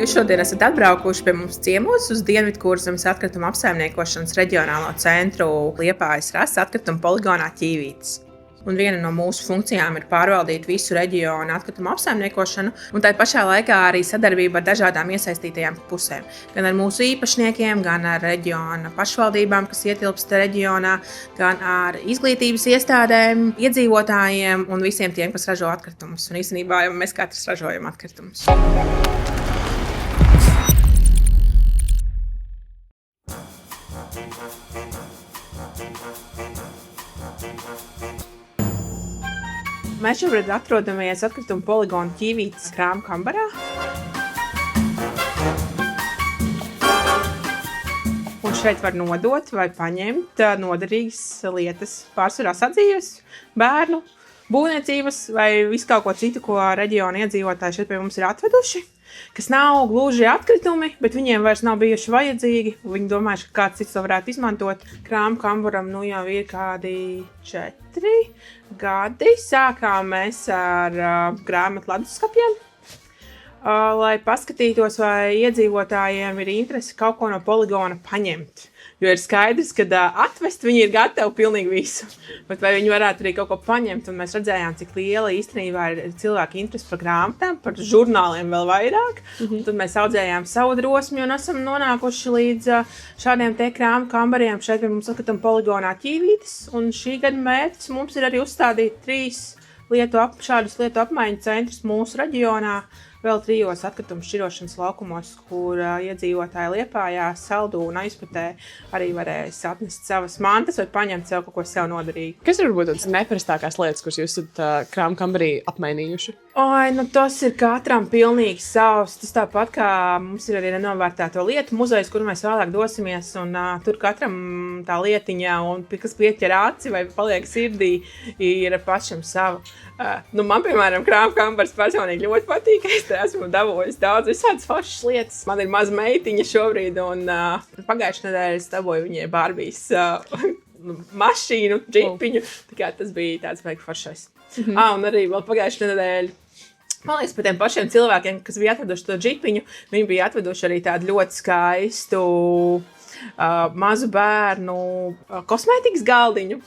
Jūs šodien esat atbraukuši pie mums ciemos uz Dienvidkurzemes atkrituma apsaimniekošanas reģionālo centru Liepājas rases atkrituma poligonā Ķīvītis. Un viena no mūsu funkcijām ir pārvaldīt visu reģionu atkrituma apsaimniekošanu, un tā pašā laikā arī sadarbība ar dažādām iesaistītajām pusēm. Gan ar mūsu īpašniekiem, gan ar reģiona pašvaldībām, kas ietilpst reģionā, gan ar izglītības iestādēm, iedzīvotājiem un visiem tiem, kas ražo atkritumus. Un īstenībā jau mēs katrs ražojam atkritumus. Mēs šobrīd atrodamies atkrituma poligona Ķīvītis Krāmu kambarā. Un šeit var nodot vai paņemt noderīgas lietas, pārsvarā sadzīves, bērnu, būvniecības vai visu kaut ko citu, ko reģiona iedzīvotāji šeit pie mums ir atveduši, kas nav gluži atkritumi, bet viņiem vairs nav bijuši vajadzīgi. Viņi domājuši, ka kāds cits to varētu izmantot. Krāmu kambaram jau ir kādi 4 gadi. Sākām mēs ar grāmatu leduskapiem, lai paskatītos, vai iedzīvotājiem ir interese kaut ko no poligona paņemt. Jo ir skaidrs, ka atvest viņi ir gatavi pilnīgi visu. Bet vai viņi varētu arī kaut ko paņemt? Un mēs redzējām, cik liela īstenībā ir cilvēku interese par grāmatām, par žurnāliem vēl vairāk. Tad mēs audzējām savu drosmi un esam nonākuši līdz šādiem te krāmu kambariem. Šeit pie mums atkrituma poligonā Ķīvītis. Un šī gada mērķis mums ir arī uzstādīt 3 šādus lietu apmaiņu centrus mūsu reģionā. Vēl 3 atkritumu šķirošanas laukumos, kur iedzīvotāji Liepājā, Saldū un Aizpatē arī varēs atnest savas mantas vai paņemt sev kaut ko sev noderīgu. Kas ir varbūt tādas neparastākās lietas, kuras jūs esat krāmu kambarī apmainījuši? Tas ir katram pilnīgi savs. Tas tāpat kā mums ir arī nenovērtēto lietu muzejs, kur mēs vēlāk dosimies, un tur katram tā lietiņa, un kas pieķer aci vai paliek sirdī, ir pašam sava. Man, piemēram, krāmu kambars personīgi ļoti patīk. Es te esmu dabūjis daudz visādas foršas lietas. Man ir maza meitiņa šobrīd, un pagājušajā nedēļā es dabūju viņai Barbijas mašīnu, džipiņu. Tā kā tas bija tāds vajag foršais. Un arī vēl pagājušajā nedēļā. Man liekas, par tiem pašiem cilvēkiem, kas bija atveduši to džipiņu, viņi bija atveduši arī tādu ļoti skaistu mazu bērnu kosmētikas galdiņu.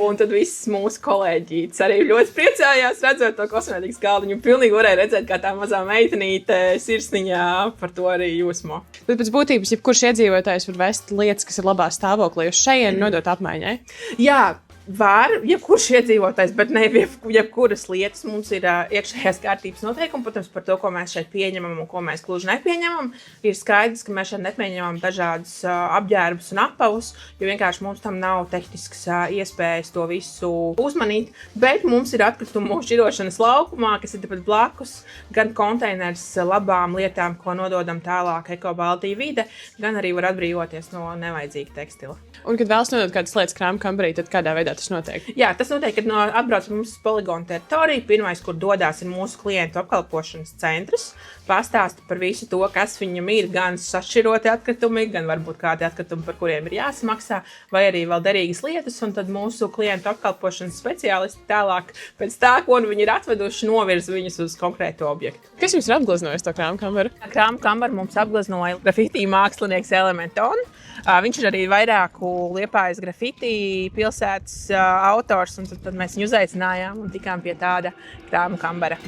Un tad viss mūsu kolēģītes arī ļoti priecājās redzot to kosmētikas galdiņu. Pilnīgi varēja redzēt, kā tā mazā meitenīte sirsniņā par to arī jūsmo. Bet pēc būtības, jebkurš iedzīvotājs var vest lietas, kas ir labā stāvoklī, uz šejienes nodot apmaiņai? Jā. Var, jebkurš iedzīvotājs, bet ne jebkuras lietas. Mums ir iekšējās kārtības noteikumi, protams, par to, ko mēs šeit pieņemam un ko mēs gluži nepieņemam. Ir skaidrs, ka mēs šeit nepieņemam dažādus apģērbus un apavus, jo vienkārši mums tam nav tehniskas iespējas to visu uzmanīt. Bet mums ir atkritumu šķirošanas laukumā, kas ir tepat blakus, gan konteiners labām lietām, ko nododam tālāk Eko-Baltija vide, gan arī var atbrīvoties no nevajadzīga tekstila. Un, kad vēlas nodot kādas lietas krāmu kambarī, tad kādā veidā tas notiek? Jā, tas notiek, kad atbrauc mums poligona teritorija. Pirmais, kur dodās, ir mūsu klientu apkalpošanas centrs. Pastāsta par visu to, kas viņam ir, gan sašķiroti atkritumi, gan varbūt kādi atkritumi, par kuriem ir jāsamaksā, vai arī vēl derīgas lietas. Un tad mūsu klientu apkalpošanas speciālisti tālāk pēc tā, ko viņi ir atveduši, novirza viņus uz konkrētu objektu. Kas jums ir apgleznojis to krāmu kambaru? Krāmu kambaru mums apgleznoja grafitī mākslinieks Elementon. Viņš ir arī vairāku Liepājas grafitī pilsētas autors, un tad mēs viņu uzaicinājām un tikām pie tāda krāmu kambara.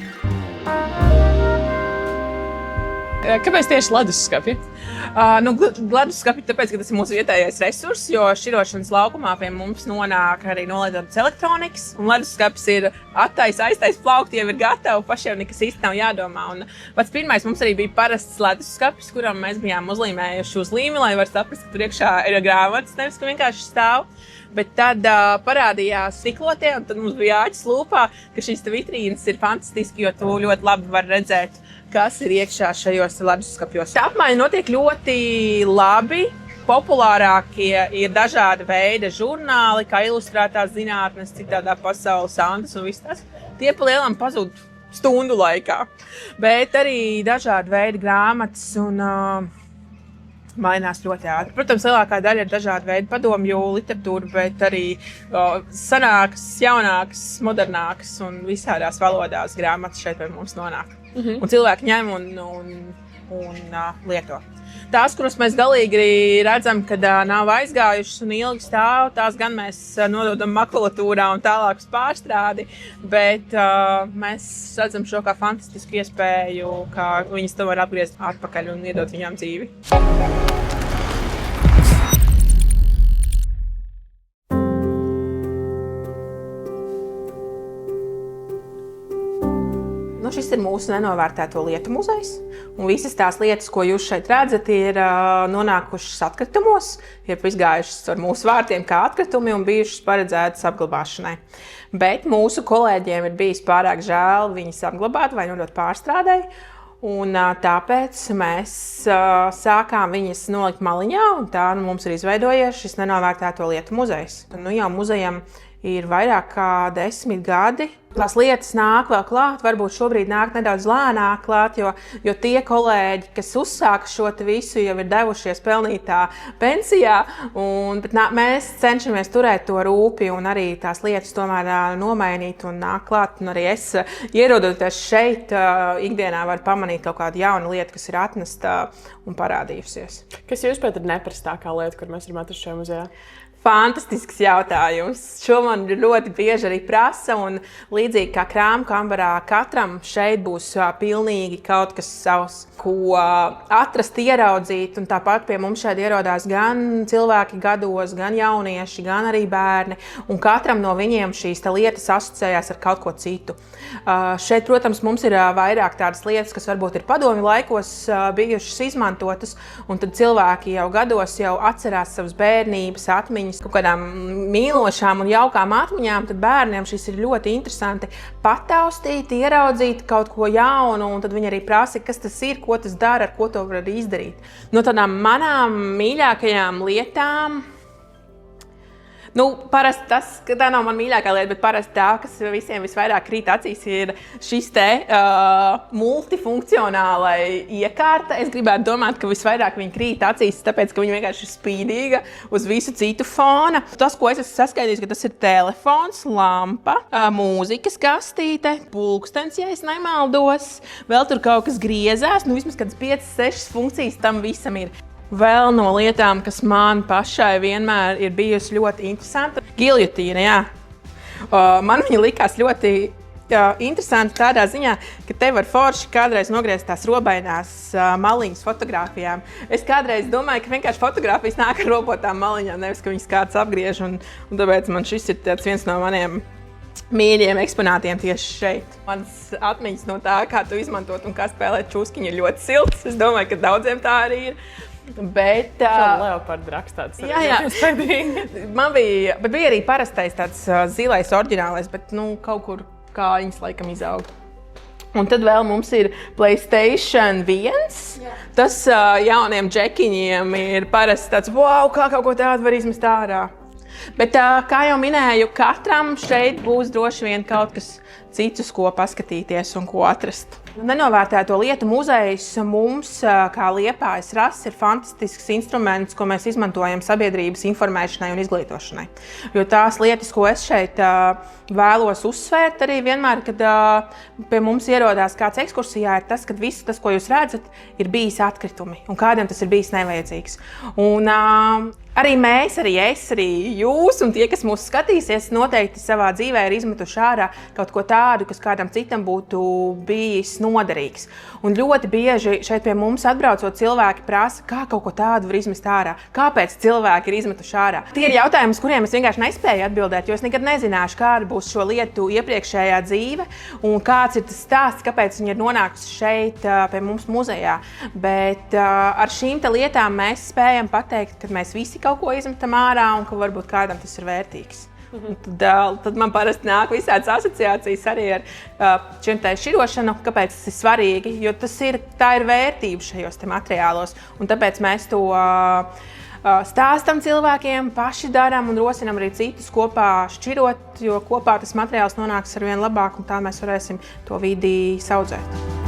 Kāpēc tieši leduskapi? Leduskapi tāpēc, ka tas ir mūsu vietējais resurs, jo šķirošanas laukumā pie mums nonāk arī nolietotas elektronikas, un leduskapis ir aiztais plaukti jau ir gatavi, pašiem nekas īsti nav jādomā. Un pats pirmais mums arī bija parasts leduskapis, kuram mēs bijām uzlīmējuši uz līmi, lai var saprast, ka tur iekšā ir grāmatas, nevis ka vienkārši stāv. Bet tad parādījās stiklotie, un tad mums bija āķis lūpā, ka šīs vitrīnas ir fantastiski, jo tu ļoti labi var redzēt, kas ir iekšā šajos leduskapjos. Tā apmaiņa notiek ļoti labi. Populārākie ir dažādi veidi žurnāli, kā ilustrētās zinātnes, citādā pasaules andas un viss tas. Tie pa lielam pazūd stundu laikā. Bet arī dažādi veidi grāmatas un mainās ļoti ātri. Protams, lielākā daļa ir dažādi veidi padomju literatūra, bet arī senākas, jaunākas, modernākas un visādās valodās grāmatas šeit pie mums nonāk. Un cilvēki ņem un un lieto. Tās, kuras mēs galīgi redzam, kad nav aizgājušas un ilgi stāv, tās gan mēs nododam makulatūrā un tālāk uz pārstrādi, bet mēs redzam šo kā fantastisku iespēju, kā viņas to var atgriezt atpakaļ un iedot viņām dzīvi. Šis ir mūsu nenovērtēto lietu muzejs. Un visas tās lietas, ko jūs šeit redzat, ir nonākušas atkritumos, ir izgājušas ar mūsu vārtiem kā atkritumi un bijušas paredzētas apglabāšanai. Bet mūsu kolēģiem ir bijis pārāk žēl viņas apglabāt vai nodot pārstrādei. Un tāpēc mēs sākām viņas nolikt maliņā, un tā mums ir izveidojies šis nenovērtēto lietu muzejs. Jau muzejam ir vairāk kā 10 gadi. Tās lietas nāk vēl klāt, varbūt šobrīd nāk nedaudz lēnāk klāt, jo tie kolēģi, kas uzsāka šo visu, jau ir devušies pelnītā pensijā, bet mēs cenšamies turēt to rūpi un arī tās lietas tomēr nomainīt un nāk klāt. Un arī es, ierodoties šeit, ikdienā var pamanīt kaut kādu jaunu lietu, kas ir atnesta un parādījusies. Kas jūsuprāt ir neparastākā lieta, kur mēs varam atrast šajā muzejā? Fantastisks jautājums. Šo man ļoti bieži arī prasa, un līdzīgi kā krāmu kambarā, katram šeit būs pilnīgi kaut kas savs, ko atrast, ieraudzīt, un tāpat pie mums šeit ierodās gan cilvēki gados, gan jaunieši, gan arī bērni, un katram no viņiem šīs lietas asociējās ar kaut ko citu. Šeit, protams, mums ir vairāk tādas lietas, kas varbūt ir padomju laikos bijušas izmantotas, un tad cilvēki jau gados jau atcerās savas bērnības atmiņas, kaut kādām mīlošām un jaukām atmiņām, tad bērniem šis ir ļoti interesanti pataustīt, ieraudzīt kaut ko jaunu, un tad viņi arī prasa, kas tas ir, ko tas dara, ar ko to var arī izdarīt. No tādām manām mīļākajām lietām, parasti tā nav mana mīļākā lieta, bet parasti tā, kas visiem visvairāk krīt acīs, ir šis multifunkcionālai iekārta. Es gribētu domāt, ka visvairāk viņa krīt acīs, tāpēc, ka viņa vienkārši ir spīdīga uz visu citu fona. Tas, ko es esmu saskaidījis, ka tas ir telefons, lampa, mūzikas kastīte, pulkstens, ja es nemaldos, vēl tur kaut kas griezās, vismaz kādas 5-6 funkcijas tam visam ir. Vēl no lietām, kas man pašai vienmēr ir bijusi ļoti interesanta, giljotīna, jā. Man viņa likās ļoti interesanti tādā ziņā, ka te var forši kādreiz nogriezt tās robainās maliņas fotogrāfijām. Es kādreiz domāju, ka vienkārši fotogrāfijas nāk ar robotām maliņām, nevis, ka viņas kāds apgriež, un tāpēc man šis ir viens no maniem mīļiem eksponātiem tieši šeit. Mans atmiņas no tā, kā tu izmantot un kā spēlēt čuskiņu, ir ļoti silts. Es domāju, ka daudziem tā arī ir. Bet leopardu rakstāts. Jā. Man bija arī parastais tāds zilais oriģinālais, bet kaut kur kājiņas laikam izauga. Un tad vēl mums ir PlayStation 1. Jā. Tas jauniem džekiņiem ir parasti tāds, wow, kā kaut ko tādu var izmest ārā. Bet, kā jau minēju, katram šeit būs droši vien kaut kas cits, uz ko paskatīties un ko atrast. Nenovērtēto lietu muzejs mums, kā Liepājas RAS, ir fantastisks instruments, ko mēs izmantojam sabiedrības informēšanai un izglītošanai. Jo tās lietas, ko es šeit vēlos uzsvērt arī vienmēr, kad pie mums ierodās kāds ekskursijā, ir tas, ka viss tas, ko jūs redzat, ir bijis atkritumi, un kādam tas ir bijis nevajadzīgs. Un arī mēs, arī es, arī jūs un tie, kas mūs skatīsies, noteikti savā dzīvē ir izmetuši ārā kaut ko tādu, kas kādam citam būtu bijis noderīgs. Un ļoti bieži šeit pie mums atbraucot cilvēki prasa, kā kaut ko tādu var izmest ārā. Kāpēc cilvēki ir izmetuši ārā? Tie ir jautājumi, uz kuriem es vienkārši nespēju atbildēt, jo es nekad nezināšu, kāda būs šo lietu iepriekšējā dzīve un kāds ir tas stāsts, kāpēc viņi ir nonākusi šeit pie mums muzejā. Bet ar šīm lietām mēs spējam pateikt, ka mēs visi kaut ko izmetam ārā un ka varbūt kādam tas ir vērtīgs. Tad man parasti nāk visādas asociācijas arī ar šiem šķirošanu, kāpēc tas ir svarīgi, jo tā ir vērtība šajos materiālos. Un tāpēc mēs to stāstam cilvēkiem, paši darām un rosinam arī citus kopā šķirot, jo kopā tas materiāls nonāks ar vien labāk un tā mēs varēsim to vidi saudzēt.